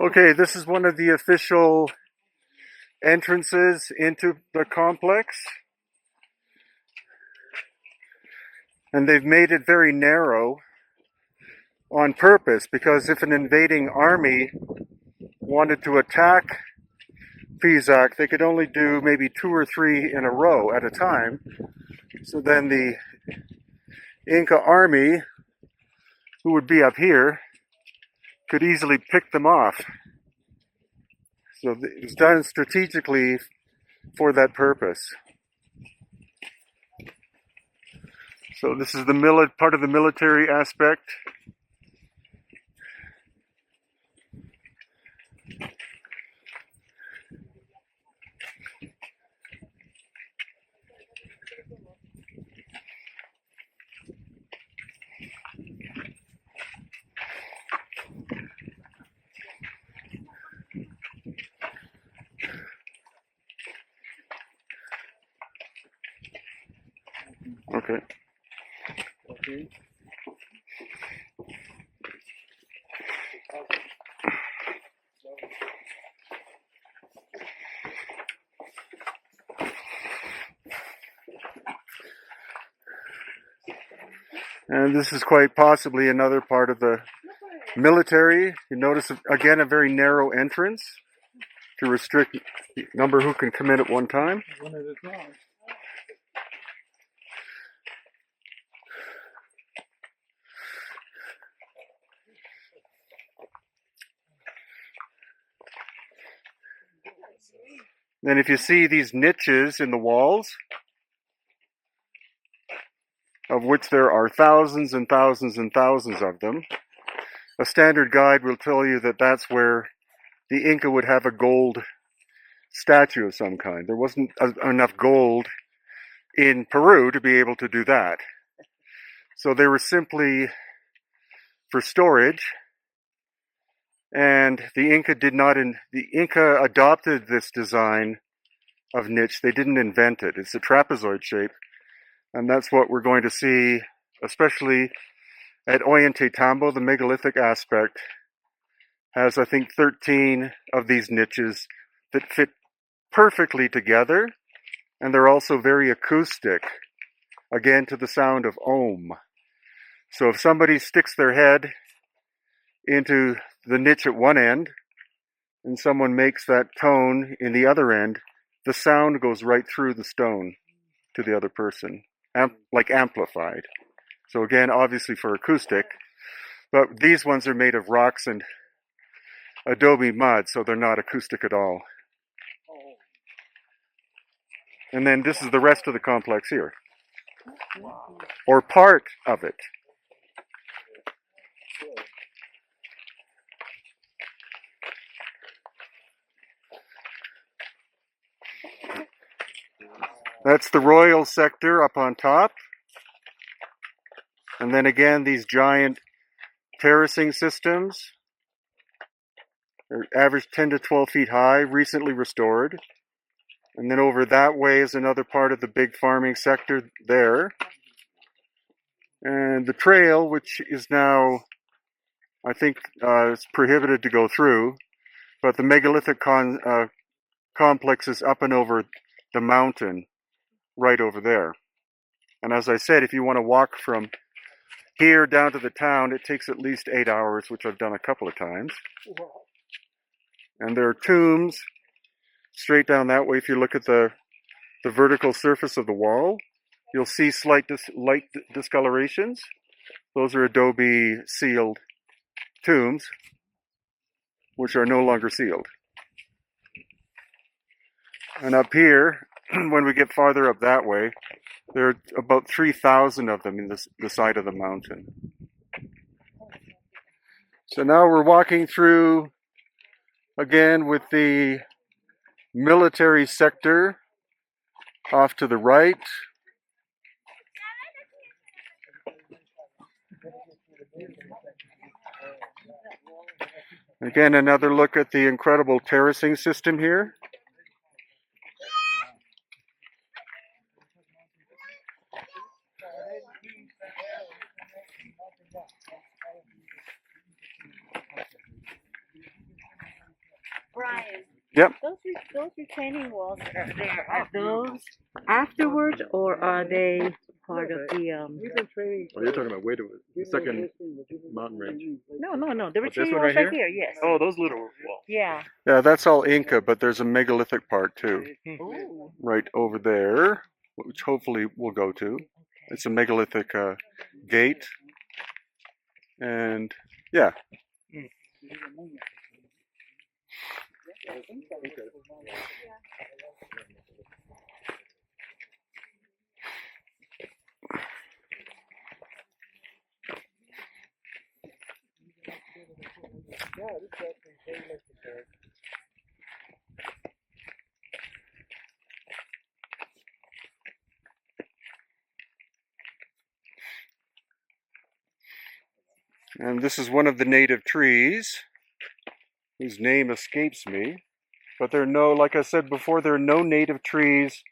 Okay, this is one of the official entrances into the complex, and they've made it very narrow on purpose because if an invading army wanted to attack Pisaq, they could only do maybe 2 or 3 in a row at a time. So then the Inca army, who would be up here, could easily pick them off. So it was done strategically for that purpose. So this is the part of the military aspect. Okay. And this is quite possibly another part of the military. You notice, again, a very narrow entrance to restrict the number who can come in at one time. One at a time. And if you see these niches in the walls, of which there are thousands and thousands and thousands of them, a standard guide will tell you that that's where the Inca would have a gold statue of some kind. There wasn't enough gold in Peru to be able to do that. So they were simply for storage. And the Inca adopted this design of niche. They didn't invent it. It's a trapezoid shape. And that's what we're going to see, especially at Ollantaytambo. The megalithic aspect has, I think, 13 of these niches that fit perfectly together. And they're also very acoustic, again, to the sound of Om. So if somebody sticks their head into the niche at one end and someone makes that tone in the other end, the sound goes right through the stone to the other person, like amplified. So again, obviously for acoustic, but these ones are made of rocks and adobe mud, so they're not acoustic at all. And then this is the rest of the complex here, or part of it. That's the royal sector up on top. And then again, these giant terracing systems. They're average 10 to 12 feet high, recently restored. And then over that way is another part of the big farming sector there. And the trail, which is now, I think, it's prohibited to go through, but the megalithic complex is up and over the mountain, right over there. And as I said, if you want to walk from here down to the town, it takes at least 8 hours, which I've done a couple of times. And there are tombs straight down that way. If you look at the vertical surface of the wall, you'll see slight light discolorations. Those are adobe sealed tombs, which are no longer sealed. And up here, when we get farther up that way, there are about 3,000 of them in the side of the mountain. So now we're walking through, again, with the military sector off to the right. Again, another look at the incredible terracing system here. Brian, Yep. those retaining walls are those afterwards, or are they part of the Oh, you're talking about way to the second mountain range. No. The Oh, this retaining one walls right right here? here, yes. Oh, those little walls. Yeah. Yeah, that's all Inca, but there's a megalithic part too, Ooh. right over there, which hopefully we'll go to. It's a megalithic gate, and yeah. And this is one of the native trees, whose name escapes me. But there are no, like I said before, there are no native trees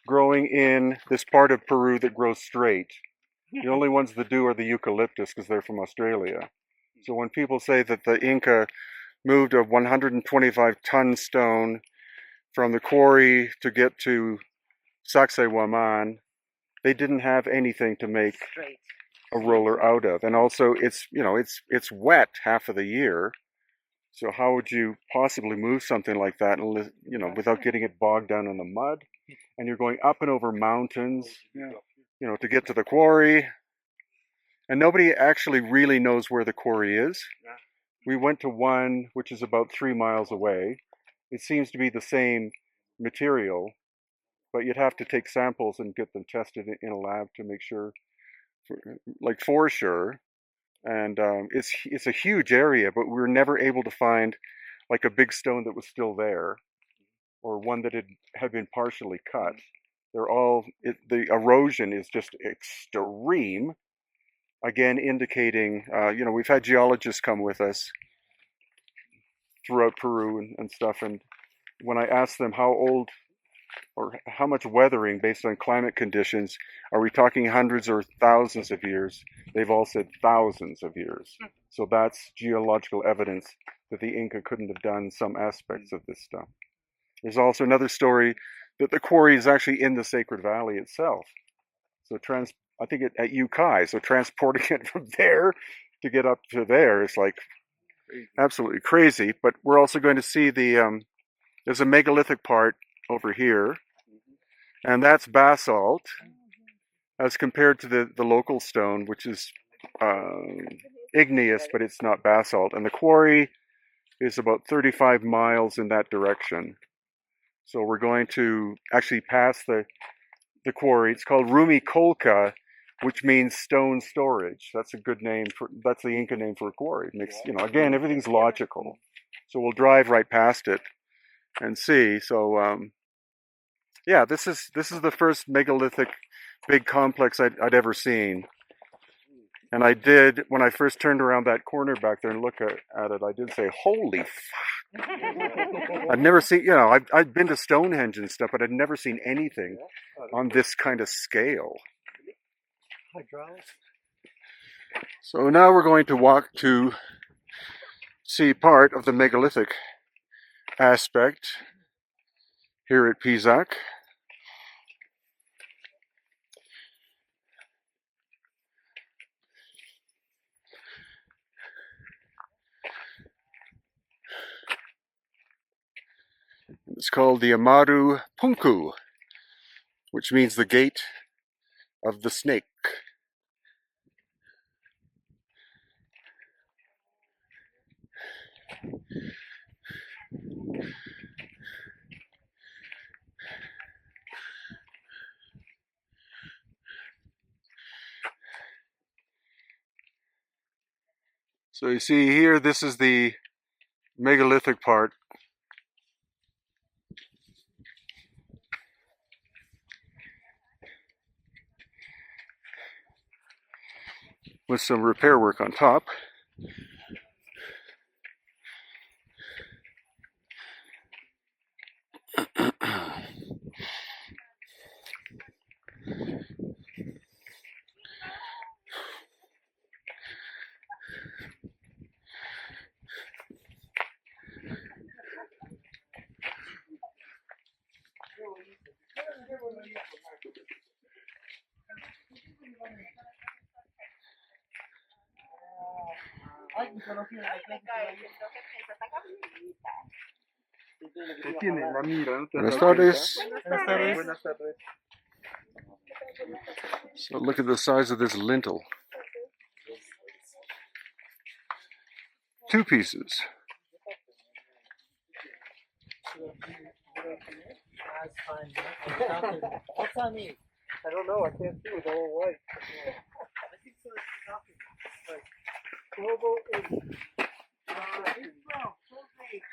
growing in this part of Peru that grows straight. The only ones that do are the eucalyptus because they're from Australia. So when people say that the Inca moved a 125-ton stone from the quarry to get to Sacsayhuaman, they didn't have anything to make a roller out of. And also it's wet half of the year. So how would you possibly move something like that, without getting it bogged down in the mud? And you're going up and over mountains, to get to the quarry. And nobody actually really knows where the quarry is. We went to one which is about 3 miles away. It seems to be the same material, but you'd have to take samples and get them tested in a lab to make sure, for sure. And it's a huge area, but we were never able to find like a big stone that was still there, or one that had been partially cut. The erosion is just extreme. Again, indicating, we've had geologists come with us throughout Peru and stuff, and when I asked them how old or how much weathering based on climate conditions, are we talking hundreds or thousands of years? They've all said thousands of years. So that's geological evidence that the Inca couldn't have done some aspects of this stuff. There's also another story that the quarry is actually in the Sacred Valley itself. So I think at Ukai, so transporting it from there to get up to there is like absolutely crazy. But we're also going to see there's a megalithic part over here, and that's basalt as compared to the local stone, which is igneous, but it's not basalt. And the quarry is about 35 miles in that direction. So we're going to actually pass the quarry. It's called Rumi Kolka, which means stone storage. That's a good name that's the Inca name for a quarry. It makes, again, everything's logical. So we'll drive right past it and see. So yeah, this is the first megalithic big complex I'd ever seen. And I did, when I first turned around that corner back there and looked at it, I did say, holy fuck. I'd never seen, I'd been to Stonehenge and stuff, but I'd never seen anything on this kind of scale. So now we're going to walk to see part of the megalithic aspect here at Pisaq. It's called the Amaru Punku, which means the gate of the snake. So you see here, this is the megalithic part. With some repair work on top. Buenas tardes. Buenas tardes. So look at the size of this lintel. 2 pieces. What's on these? I don't know. I can't see with all white. I think so.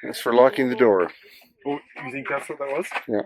That's for locking the door. Oh, you think that's what that was? Yeah.